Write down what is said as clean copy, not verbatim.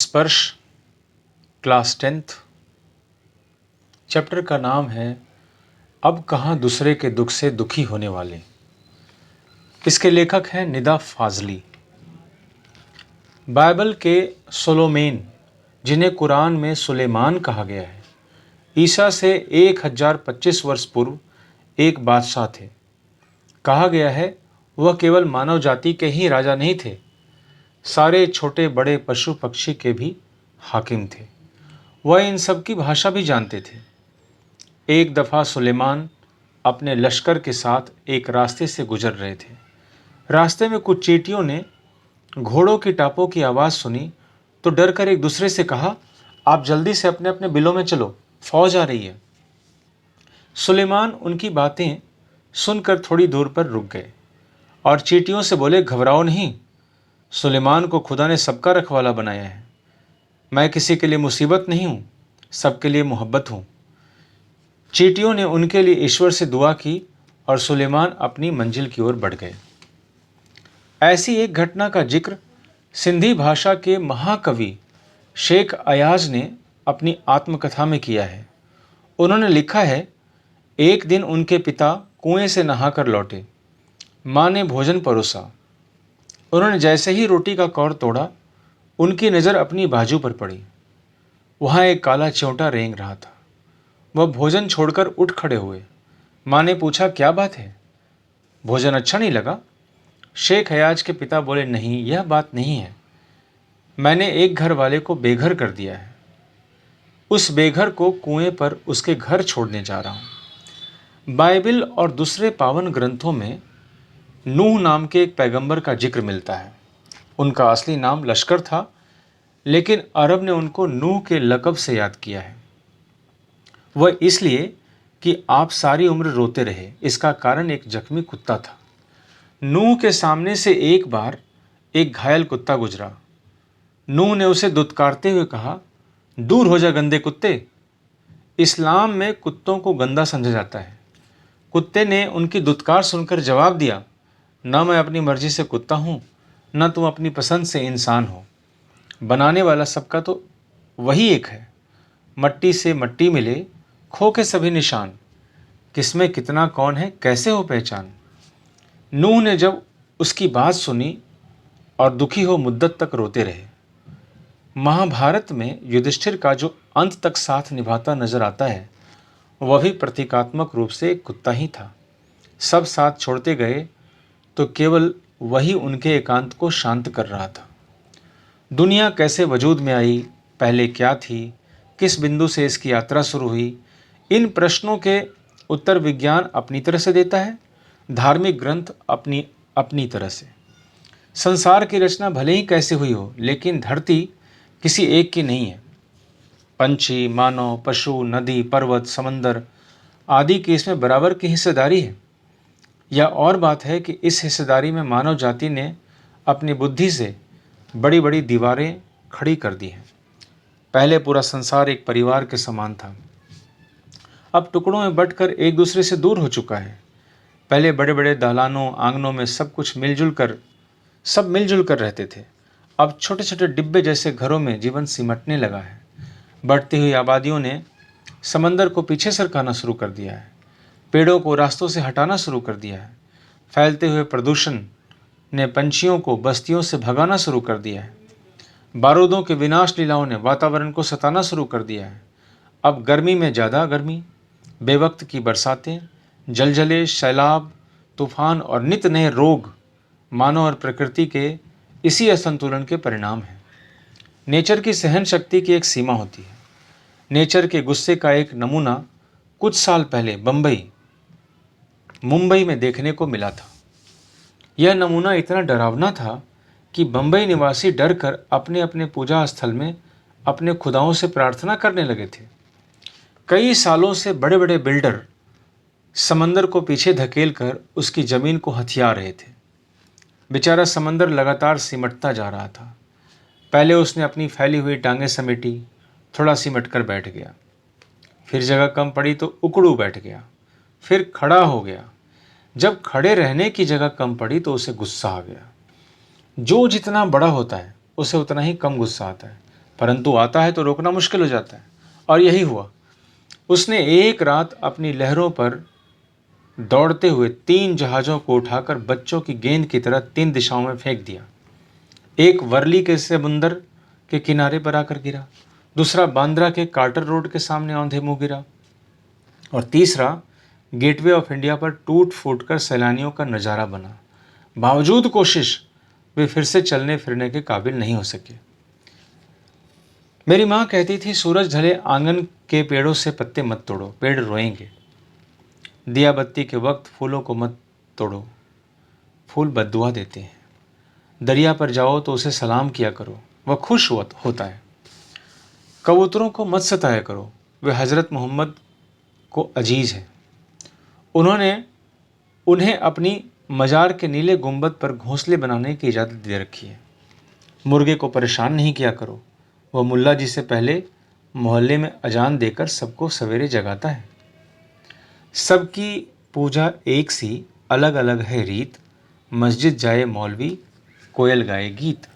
स्पर्श class 10th। Chapter का नाम है अब कहाँ दूसरे के दुख से दुखी होने वाले। इसके लेखक हैं निदा फाजली। बाइबल के सोलोमेन, जिन्हें कुरान में सुलेमान कहा गया है, ईसा से 1025 वर्ष पूर्व एक बादशाह थे। कहा गया है वह केवल मानव जाति के ही राजा नहीं थे, सारे छोटे बड़े पशु पक्षी के भी हाकिम थे। वह इन सब की भाषा भी जानते थे। एक दफ़ा सुलेमान अपने लश्कर के साथ एक रास्ते से गुजर रहे थे। रास्ते में कुछ चींटियों ने घोड़ों की टापों की आवाज़ सुनी तो डर कर एक दूसरे से कहा, आप जल्दी से अपने अपने बिलों में चलो, फौज आ रही है। सुलेमान उनकी बातें सुनकर थोड़ी दूर पर रुक गए और चींटियों से बोले, घबराओ नहीं, सुलेमान को खुदा ने सबका रखवाला बनाया है। मैं किसी के लिए मुसीबत नहीं हूँ, सबके लिए मोहब्बत हूँ। चींटियों ने उनके लिए ईश्वर से दुआ की और सुलेमान अपनी मंजिल की ओर बढ़ गए। ऐसी एक घटना का जिक्र सिंधी भाषा के महाकवि शेख अयाज ने अपनी आत्मकथा में किया है। उन्होंने लिखा है, एक दिन उनके पिता कुएं से नहाकर लौटे। माँ ने भोजन परोसा। उन्होंने जैसे ही रोटी का कौर तोड़ा, उनकी नज़र अपनी बाजू पर पड़ी। वहाँ एक काला च्योंटा रेंग रहा था। वह भोजन छोड़कर उठ खड़े हुए। माँ ने पूछा, क्या बात है, भोजन अच्छा नहीं लगा? शेख हयाज के पिता बोले, नहीं, यह बात नहीं है। मैंने एक घर वाले को बेघर कर दिया है। उस बेघर को कुएं पर उसके घर छोड़ने जा रहा हूँ। बाइबल और दूसरे पावन ग्रंथों में नूह नाम के एक पैगंबर का जिक्र मिलता है। उनका असली नाम लश्कर था, लेकिन अरब ने उनको नूह के लक़ब से याद किया है। वह इसलिए कि आप सारी उम्र रोते रहे। इसका कारण एक जख्मी कुत्ता था। नूह के सामने से एक बार एक घायल कुत्ता गुजरा। नूह ने उसे दुत्कारते हुए कहा, दूर हो जा गंदे कुत्ते। इस्लाम में कुत्तों को गंदा समझा जाता है। कुत्ते ने उनकी दुत्कार सुनकर जवाब दिया, न मैं अपनी मर्जी से कुत्ता हूँ, न तुम अपनी पसंद से इंसान हो। बनाने वाला सबका तो वही एक है। मट्टी से मट्टी मिले, खो के सभी निशान। किसमें कितना कौन है, कैसे हो पहचान। नूह ने जब उसकी बात सुनी और दुखी हो मुद्दत तक रोते रहे। महाभारत में युधिष्ठिर का जो अंत तक साथ निभाता नजर आता है, वह भी प्रतीकात्मक रूप से एक कुत्ता ही था। सब साथ छोड़ते गए तो केवल वही उनके एकांत को शांत कर रहा था। दुनिया कैसे वजूद में आई, पहले क्या थी, किस बिंदु से इसकी यात्रा शुरू हुई, इन प्रश्नों के उत्तर विज्ञान अपनी तरह से देता है, धार्मिक ग्रंथ अपनी अपनी तरह से। संसार की रचना भले ही कैसे हुई हो, लेकिन धरती किसी एक की नहीं है। पंछी, मानव, पशु, नदी, पर्वत, समंदर आदि की इसमें बराबर की हिस्सेदारी है। यह और बात है कि इस हिस्सेदारी में मानव जाति ने अपनी बुद्धि से बड़ी बड़ी दीवारें खड़ी कर दी हैं। पहले पूरा संसार एक परिवार के समान था, अब टुकड़ों में बंटकर एक दूसरे से दूर हो चुका है। पहले बड़े बड़े दालानों आंगनों में सब मिलजुल कर रहते थे। अब छोटे छोटे डिब्बे जैसे घरों में जीवन सिमटने लगा है। बढ़ती हुई आबादियों ने समंदर को पीछे सरकाना शुरू कर दिया है, पेड़ों को रास्तों से हटाना शुरू कर दिया है। फैलते हुए प्रदूषण ने पंछियों को बस्तियों से भगाना शुरू कर दिया है। बारूदों के विनाश लीलाओं ने वातावरण को सताना शुरू कर दिया है। अब गर्मी में ज़्यादा गर्मी, बेवक्त की बरसातें, जलजले, सैलाब, तूफान और नित नए रोग मानव और प्रकृति के इसी असंतुलन के परिणाम हैं। नेचर की सहन शक्ति की एक सीमा होती है। नेचर के गुस्से का एक नमूना कुछ साल पहले मुंबई में देखने को मिला था। यह नमूना इतना डरावना था कि बंबई निवासी डरकर अपने अपने पूजा स्थल में अपने खुदाओं से प्रार्थना करने लगे थे। कई सालों से बड़े बड़े बिल्डर समंदर को पीछे धकेल कर उसकी ज़मीन को हथिया रहे थे। बेचारा समंदर लगातार सिमटता जा रहा था। पहले उसने अपनी फैली हुई टांगें समेटी, थोड़ा सिमट कर बैठ गया। फिर जगह कम पड़ी तो उकड़ू बैठ गया, फिर खड़ा हो गया। जब खड़े रहने की जगह कम पड़ी तो उसे गुस्सा आ गया। जो जितना बड़ा होता है उसे उतना ही कम गुस्सा आता है। परंतु आता है तो रोकना मुश्किल हो जाता है। और यही हुआ। उसने एक रात अपनी लहरों पर दौड़ते हुए 3 जहाज़ों को उठाकर बच्चों की गेंद की तरह 3 दिशाओं में फेंक दिया। एक वर्ली के समुंदर के किनारे पर आकर गिरा, दूसरा बांद्रा के कार्टर रोड के सामने औंधे मुंह गिरा, और तीसरा गेटवे ऑफ इंडिया पर टूट फूट कर सैलानियों का नज़ारा बना। बावजूद कोशिश वे फिर से चलने फिरने के काबिल नहीं हो सके। मेरी माँ कहती थी, सूरज ढले आंगन के पेड़ों से पत्ते मत तोड़ो, पेड़ रोएंगे। दिया बत्ती के वक्त फूलों को मत तोड़ो, फूल बद्दुआ देते हैं। दरिया पर जाओ तो उसे सलाम किया करो, वह खुश होता है। कबूतरों को मत सताया करो, वे हज़रत मोहम्मद को अजीज़ है। उन्हें अपनी मजार के नीले गुंबद पर घोंसले बनाने की इजाज़त दे रखी है। मुर्गे को परेशान नहीं किया करो, वह मुल्ला जी से पहले मोहल्ले में अजान देकर सबको सवेरे जगाता है। सबकी पूजा एक सी, अलग अलग है रीत, मस्जिद जाए मौलवी, कोयल गाए गीत।